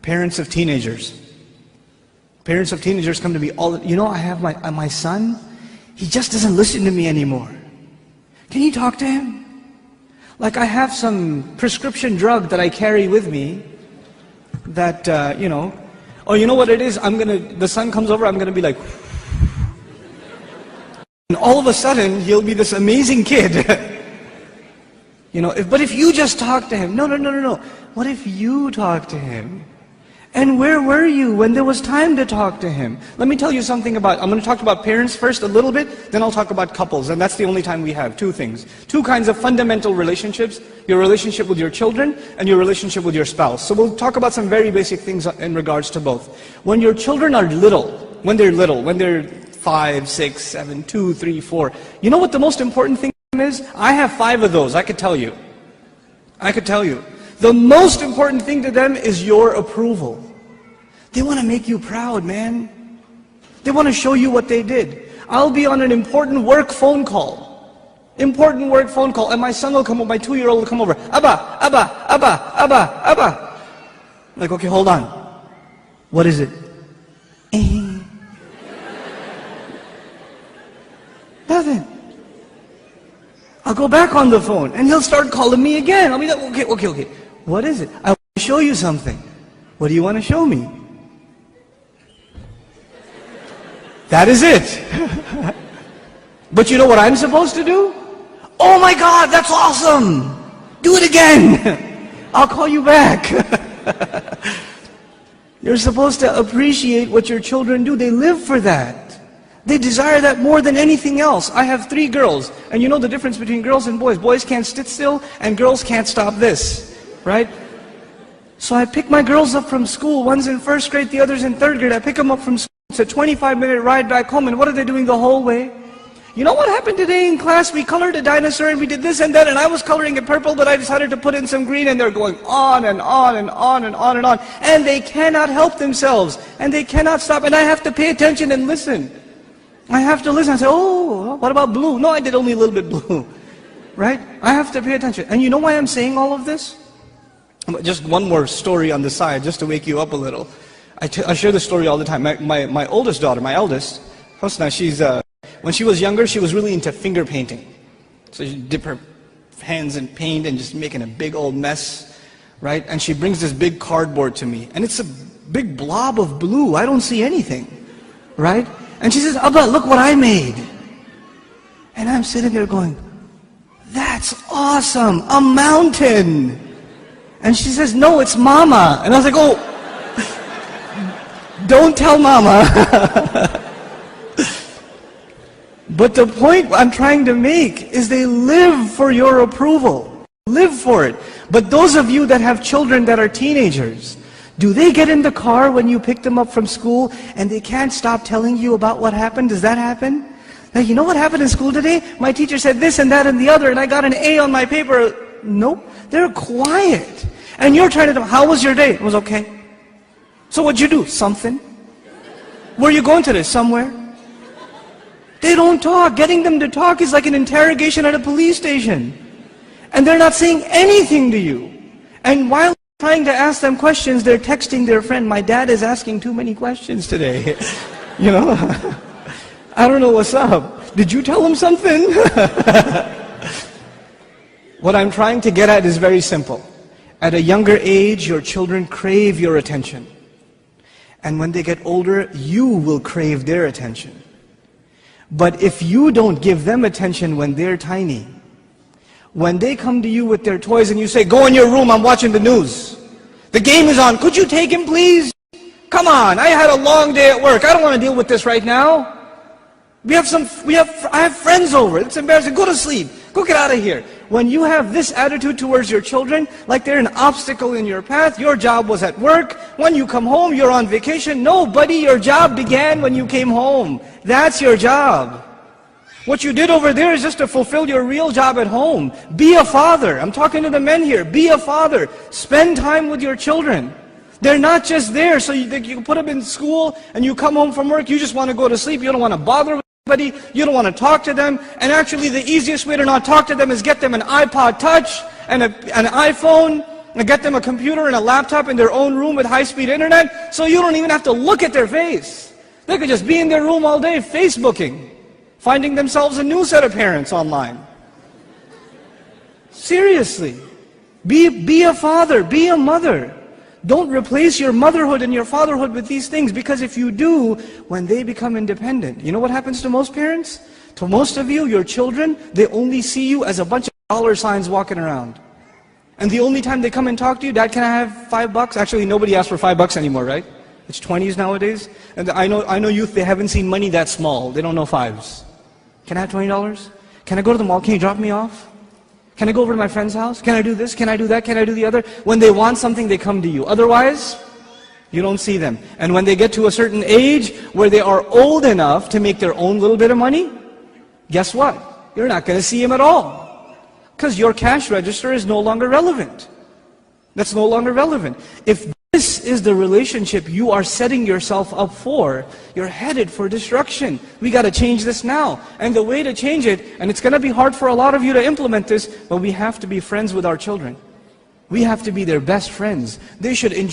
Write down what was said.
Parents of teenagers. Parents of teenagers come to me all the, you know, I have my son, he just doesn't listen to me anymore. Can you talk to him? Like I have some prescription drug that I carry with me that, you know, or you know what it is, the son comes over, I'm gonna be like, and all of a sudden, he'll be this amazing kid. You know, but if you just talk to him, no. What if you talk to him? And where were you when there was time to talk to him? Let me tell you something about, I'm going to talk about parents first a little bit, then I'll talk about couples, and that's the only time we have. Two things. Two kinds of fundamental relationships, your relationship with your children and your relationship with your spouse. So we'll talk about some very basic things in regards to both. When your children are little, when they're 5, 6, 7, 2, 3, 4, you know what the most important thing is? I have 5 of those, I could tell you. The most important thing to them is your approval. They want to make you proud, man. They want to show you what they did. I'll be on an important work phone call, and my son will come over, my 2-year-old will come over, Abba. Like, okay, hold on. What is it? Nothing. I'll go back on the phone, and he'll start calling me again. I'll be like, okay. What is it? I want to show you something. What do you want to show me? That is it. But you know what I'm supposed to do? Oh my God, that's awesome. Do it again. I'll call you back. You're supposed to appreciate what your children do. They live for that. They desire that more than anything else. I have 3 girls, and you know the difference between girls and boys. Boys can't sit still, and girls can't stop this, right? So I pick my girls up from school. One's in 1st grade, the other's in 3rd grade. I pick them up from school. It's a 25-minute ride back home, and what are they doing the whole way? You know what happened today in class? We colored a dinosaur, and we did this and that, and I was coloring it purple, but I decided to put in some green, and they're going on and on and on and on and on. And they cannot help themselves, and they cannot stop, and I have to pay attention and listen. I have to listen. I say, oh, what about blue? No, I did only a little bit blue. Right? I have to pay attention. And you know why I'm saying all of this? Just one more story on the side, just to wake you up a little. I share this story all the time. My oldest daughter, my eldest, Hosna, when she was younger, she was really into finger painting. So she'd dip her hands in paint and just making a big old mess. Right? And she brings this big cardboard to me. And it's a big blob of blue. I don't see anything. Right? And she says, Abba, look what I made. And I'm sitting there going, that's awesome, a mountain. And she says, no, it's Mama. And I was like, oh, don't tell Mama. But the point I'm trying to make is they live for your approval. Live for it. But those of you that have children that are teenagers, do they get in the car when you pick them up from school and they can't stop telling you about what happened? Does that happen? Now, you know what happened in school today? My teacher said this and that and the other, and I got an A on my paper. Nope. They're quiet. And you're trying to tell them, how was your day? It was okay. So what'd you do? Something. Where are you going today? Somewhere. They don't talk. Getting them to talk is like an interrogation at a police station. And they're not saying anything to you. And while trying to ask them questions, they're texting their friend, my dad is asking too many questions today. You know, I don't know what's up. Did you tell him something? What I'm trying to get at is very simple. At a younger age, your children crave your attention. And when they get older, you will crave their attention. But if you don't give them attention when they're tiny, when they come to you with their toys and you say, go in your room, I'm watching the news. The game is on, could you take him please? Come on, I had a long day at work, I don't want to deal with this right now. I have friends over, it's embarrassing, go to sleep, go get out of here. When you have this attitude towards your children, like they're an obstacle in your path, your job was at work, when you come home, you're on vacation. No, buddy, your job began when you came home. That's your job. What you did over there is just to fulfill your real job at home. Be a father. I'm talking to the men here. Be a father. Spend time with your children. They're not just there so you put them in school and you come home from work, you just want to go to sleep, you don't want to bother with anybody, you don't want to talk to them, and actually the easiest way to not talk to them is get them an iPod Touch and an iPhone, and get them a computer and a laptop in their own room with high-speed internet, so you don't even have to look at their face. They could just be in their room all day Facebooking, finding themselves a new set of parents online. Seriously. Be a father, be a mother. Don't replace your motherhood and your fatherhood with these things, because if you do, when they become independent, you know what happens to most parents? To most of you, your children, they only see you as a bunch of dollar signs walking around. And the only time they come and talk to you, Dad, can I have $5? Actually, nobody asks for $5 anymore, right? It's 20s nowadays. And I know youth, they haven't seen money that small. They don't know fives. Can I have $20? Can I go to the mall? Can you drop me off? Can I go over to my friend's house? Can I do this? Can I do that? Can I do the other? When they want something, they come to you. Otherwise, you don't see them. And when they get to a certain age where they are old enough to make their own little bit of money, guess what? You're not going to see them at all. Because your cash register is no longer relevant. That's no longer relevant. If this is the relationship you are setting yourself up for, you're headed for destruction. We got to change this now. And the way to change it, and it's going to be hard for a lot of you to implement this, but we have to be friends with our children. We have to be their best friends. They should enjoy